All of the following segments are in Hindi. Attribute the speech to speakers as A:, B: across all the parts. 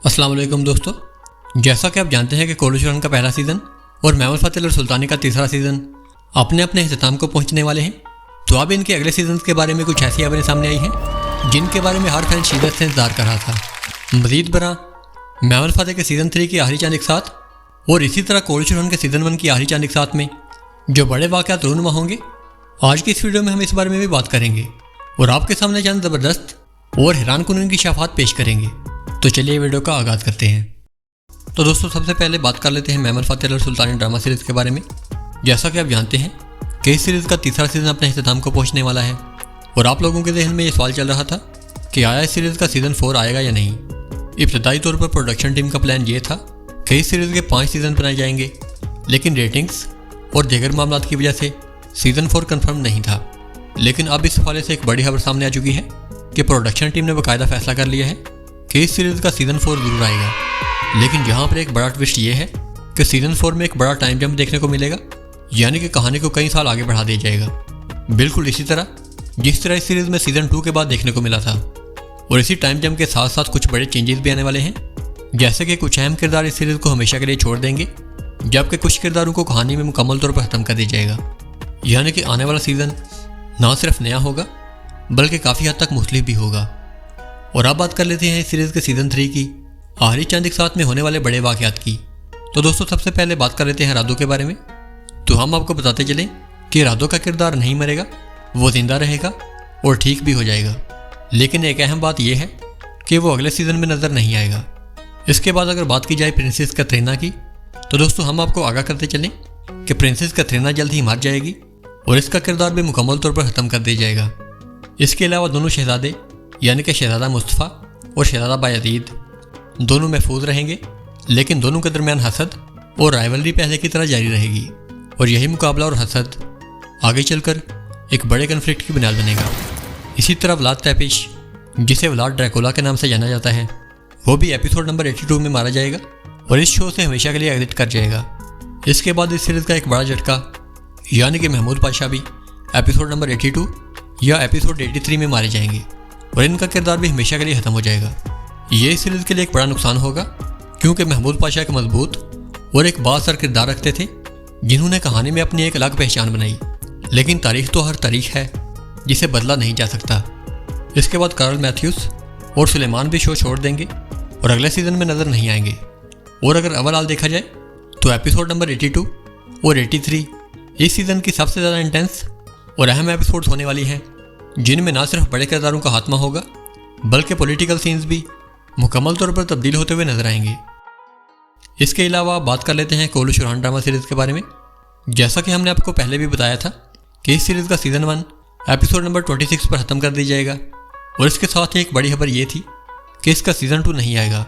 A: अस्सलाम वालेकुम दोस्तों, जैसा कि आप जानते हैं कि कोलू चरण का पहला सीज़न और महमूद फ़ातिह और सुल्तानी का तीसरा सीज़न अपने अपने अख्ताम को पहुंचने वाले हैं। तो अब इनके अगले सीजन के बारे में कुछ ऐसी खबरें सामने आई हैं जिनके बारे में हर फैन शिद्दत से इंतजार कर रहा था। मज़ीद बरा महमूद फ़ातिह के सीज़न 3 की आखिरी चंद एक साथ और इसी तरह कोलू चरण के सीज़न 1 की आखिरी चंद एक साथ में जो बड़े वाक़यात रूनुमा होंगे, आज की इस वीडियो में हम इस बारे में भी बात करेंगे और आपके सामने चंद ज़बरदस्त और हैरानकुन इंकशाफात पेश करेंगे। तो चलिए वीडियो का आगाज़ करते हैं। तो दोस्तों, सबसे पहले बात कर लेते हैं महमूद फ़ातिह और सुल्तानी ड्रामा सीरीज़ के बारे में। जैसा कि आप जानते हैं कि इस सीरीज़ का तीसरा सीज़न अपने अख्ताम को पहुंचने वाला है और आप लोगों के जहन में ये सवाल चल रहा था कि आया इस सीरीज़ का सीज़न 4 आएगा या नहीं। इब्तदाई तौर पर प्रोडक्शन टीम का प्लान ये था कि इस सीरीज़ के 5 सीज़न बनाए जाएंगे, लेकिन रेटिंग्स और दीगर मामलों की वजह से सीज़न 4 कन्फर्म नहीं था। लेकिन अब इस हवाले से एक बड़ी खबर सामने आ चुकी है कि प्रोडक्शन टीम ने बाकायदा फैसला कर लिया है कि इस सीरीज़ का सीज़न 4 जरूर आएगा। लेकिन यहाँ पर एक बड़ा ट्विस्ट ये है कि सीज़न 4 में एक बड़ा टाइम जंप देखने को मिलेगा, यानी कि कहानी को कई साल आगे बढ़ा दिया जाएगा, बिल्कुल इसी तरह जिस तरह इस सीरीज़ में सीज़न 2 के बाद देखने को मिला था। और इसी टाइम जंप के साथ साथ कुछ बड़े चेंजेस भी आने वाले हैं, जैसे कि कुछ अहम किरदार इस सीरीज़ को हमेशा के लिए छोड़ देंगे, जबकि कुछ किरदारों को कहानी में मुकम्मल तौर पर ख़त्म कर दिया जाएगा। यानी कि आने वाला सीज़न ना सिर्फ नया होगा बल्कि काफ़ी हद तक मुख्तलिफ भी होगा। और अब बात कर लेते हैं इस सीरीज़ के सीज़न 3 की आखिरी चंद एक साथ में होने वाले बड़े वाक़यात की। तो दोस्तों, सबसे पहले बात कर लेते हैं राधो के बारे में। तो हम आपको बताते चलें कि राधो का किरदार नहीं मरेगा, वो जिंदा रहेगा और ठीक भी हो जाएगा। लेकिन एक अहम बात यह है कि वो अगले सीज़न में नज़र नहीं आएगा। इसके बाद अगर बात की जाए प्रिंसेस कैथरीना की, तो दोस्तों हम आपको आगाह करते चलें कि प्रिंसेस कैथरीना जल्द ही मर जाएगी और इसका किरदार भी मुकम्मल तौर पर ख़त्म कर दिया जाएगा। इसके अलावा दोनों शहजादे यानी कि शहजादा मुस्तफ़ा और शहजादा बायज़ीद दोनों महफूज रहेंगे, लेकिन दोनों के दरमियान हसद और राइवलरी पहले की तरह जारी रहेगी और यही मुकाबला और हसद आगे चलकर एक बड़े कन्फ्लिक्ट की बुनियाद बनेगा। इसी तरह व्लाद तैपिश, जिसे व्लाद ड्रैकुला के नाम से जाना जाता है, वो भी एपिसोड नंबर 82 में मारा जाएगा और इस शो से हमेशा के लिए एग्जिट कर जाएगा। इसके बाद इस सीरीज़ का एक बड़ा झटका यानी कि महमूद पाशा भी एपिसोड नंबर 82 या एपिसोड 83 में मारे जाएंगे और इनका किरदार भी हमेशा के लिए ख़त्म हो जाएगा। ये इस सीरीज़ के लिए एक बड़ा नुकसान होगा, क्योंकि महमूद पाशा एक मजबूत और एक बाअसर किरदार रखते थे जिन्होंने कहानी में अपनी एक अलग पहचान बनाई। लेकिन तारीख तो हर तारीख है जिसे बदला नहीं जा सकता। इसके बाद कार्ल मैथ्यूस और सुलेमान भी शो छोड़ देंगे और अगले सीज़न में नज़र नहीं आएंगे। और अगर ओवरऑल देखा जाए तो एपिसोड नंबर 82 और 83 इस सीज़न की सबसे ज़्यादा इंटेंस और अहम एपिसोड्स होने वाली हैं, जिनमें ना सिर्फ बड़े किरदारों का खात्मा होगा बल्कि पॉलिटिकल सीन्स भी मुकम्मल तौर पर तब्दील होते हुए नजर आएंगे। इसके अलावा बात कर लेते हैं कोलू चरण ड्रामा सीरीज़ के बारे में। जैसा कि हमने आपको पहले भी बताया था कि इस सीरीज़ का सीज़न 1 एपिसोड नंबर 26 पर ख़त्म कर दिया जाएगा और इसके साथ ही एक बड़ी खबर ये थी कि इसका सीज़न 2 नहीं आएगा।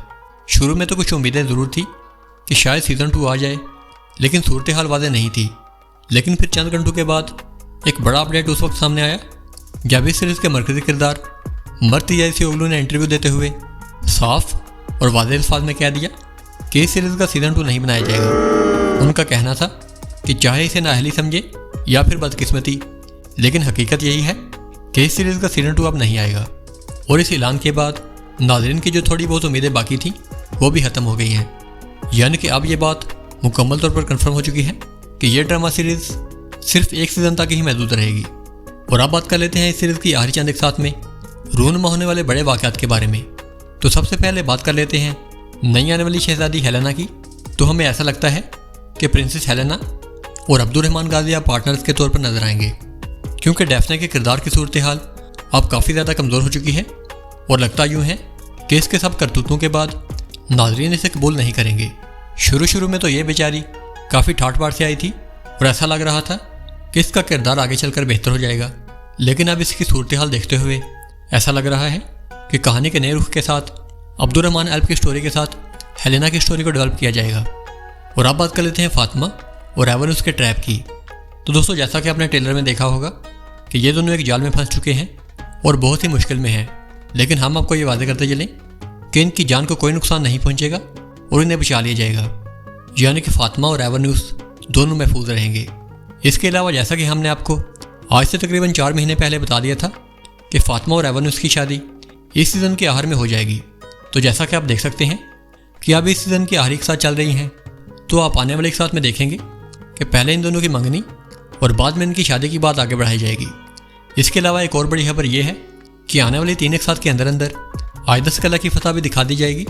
A: शुरू में तो कुछ उम्मीदें ज़रूर थी कि शायद सीज़न 2 आ जाए, लेकिन सूरत हाल वाज़ेह नहीं थी। लेकिन फिर चंद घंटों के बाद एक बड़ा अपडेट उस वक्त सामने आया जब इस सीरीज़ के मरकज़ी किरदार मर्ती यासीओगलू ने इंटरव्यू देते हुए साफ और वाज़ेह अल्फाज में कह दिया कि इस सीरीज़ का सीज़न 2 नहीं बनाया जाएगा। उनका कहना था कि चाहे इसे नाअहली समझे या फिर बदकिस्मती, लेकिन हकीकत यही है कि इस सीरीज़ का सीज़न 2 अब नहीं आएगा। और इस ऐलान के बाद नाज़रीन की जो थोड़ी बहुत उम्मीदें बाकी थी वो भी ख़त्म हो गई हैं। यानी कि अब ये बात मुकम्मल तौर पर कन्फर्म हो चुकी है कि यह ड्रामा सीरीज़ सिर्फ एक सीज़न तक ही महदूद रहेगी। और अब बात कर लेते हैं इस सीरीज़ की आखिरी चंद एक साथ में रूनुमा होने वाले बड़े वाक़यात के बारे में। तो सबसे पहले बात कर लेते हैं नई आने वाली शहजादी हेलेना की। तो हमें ऐसा लगता है कि प्रिंसेस हेलेना और अब्दुर्रहमान गाज़ी अब पार्टनर्स के तौर पर नजर आएंगे, क्योंकि डैफ्ने के किरदार की सूरत हाल अब काफ़ी ज़्यादा कमज़ोर हो चुकी है और लगता यूँ है कि इसके सब करतूतों के बाद नाज़रीन इसे कबूल नहीं करेंगे। शुरू में तो ये बेचारी काफ़ी ठाट बाट से आई थी और ऐसा लग रहा था कि इसका किरदार आगे चलकर बेहतर हो जाएगा, लेकिन अब इसकी सूरत हाल देखते हुए ऐसा लग रहा है कि कहानी के नए रुख के साथ अब्दुर्रहमान अल्प की स्टोरी के साथ हेलेना की स्टोरी को डेवलप किया जाएगा। और अब बात कर लेते हैं फातिमा और एवनुस के ट्रैप की। तो दोस्तों, जैसा कि आपने ट्रेलर में देखा होगा कि ये दोनों एक जाल में फंस चुके हैं और बहुत ही मुश्किल में हैं, लेकिन हम आपको ये वादे करते चलें कि इनकी जान को कोई नुकसान नहीं पहुँचेगा और इन्हें बचा लिया जाएगा। यानी कि फातिमा और एवनुस दोनों महफूज रहेंगे। इसके अलावा जैसा कि हमने आपको आज से तकरीबन 4 महीने पहले बता दिया था कि फातिमा और एवनुस की शादी इस सीज़न के आखिर में हो जाएगी। तो जैसा कि आप देख सकते हैं कि अब इस सीज़न की आखिरी के साथ चल रही हैं, तो आप आने वाले एक साथ में देखेंगे कि पहले इन दोनों की मंगनी और बाद में इनकी शादी की बात आगे बढ़ाई जाएगी। इसके अलावा एक और बड़ी खबर यह है कि आने वाली 3 एक साथ के अंदर अंदर आयदस कला की फतह भी दिखा दी जाएगी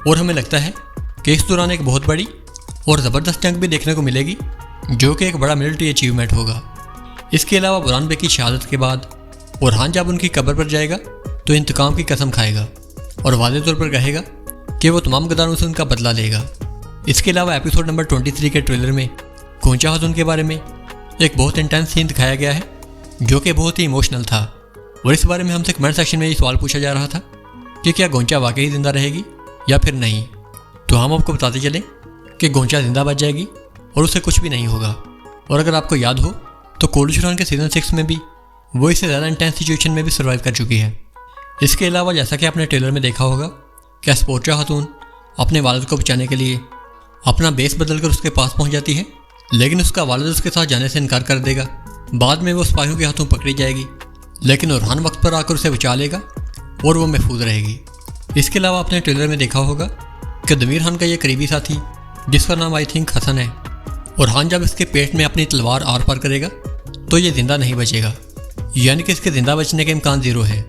A: और हमें लगता है कि इस दौरान एक बहुत बड़ी और ज़बरदस्त जंग भी देखने को मिलेगी, जो कि एक बड़ा मिलिट्री अचीवमेंट होगा। इसके अलावा बुरहान बे की शहादत के बाद बुरहान जब उनकी कब्र पर जाएगा तो इंतकाम की कसम खाएगा और वाज़ेह तौर पर कहेगा कि वो तमाम गद्दारों से उनका बदला लेगा। इसके अलावा एपिसोड नंबर 23 के ट्रेलर में गोंचा खातून के बारे में एक बहुत इंटेंस सीन दिखाया गया है, जो कि बहुत ही इमोशनल था। और इस बारे में हमसे कमेंट सेक्शन में ये सवाल पूछा जा रहा था कि क्या गोंचा वाकई जिंदा रहेगी या फिर नहीं। तो हम आपको बताते चलें कि गोंचा जिंदा बच जाएगी और उसे कुछ भी नहीं होगा। और अगर आपको याद हो तो कोलूश रन के सीज़न 6 में भी वो इससे ज़्यादा इंटेंस सिचुएशन में भी सर्वाइव कर चुकी है। इसके अलावा जैसा कि आपने ट्रेलर में देखा होगा कि स्पोर्चा खातून अपने वालिद को बचाने के लिए अपना बेस बदलकर उसके पास पहुंच जाती है, लेकिन उसका वालिद उसके साथ जाने से इनकार कर देगा। बाद में वो सिपाहियों के हाथों पकड़ी जाएगी, लेकिन बुरहान वक्त पर आकर उसे बचा लेगा और वो महफूज रहेगी। इसके अलावा आपने ट्रेलर में देखा होगा कि दमीर खान का ये करीबी साथी, जिसका नाम आई थिंक हसन है, बुरहान जब इसके पेट में अपनी तलवार आर पार करेगा तो ये जिंदा नहीं बचेगा, यानी कि इसके जिंदा बचने के इम्कान 0 है।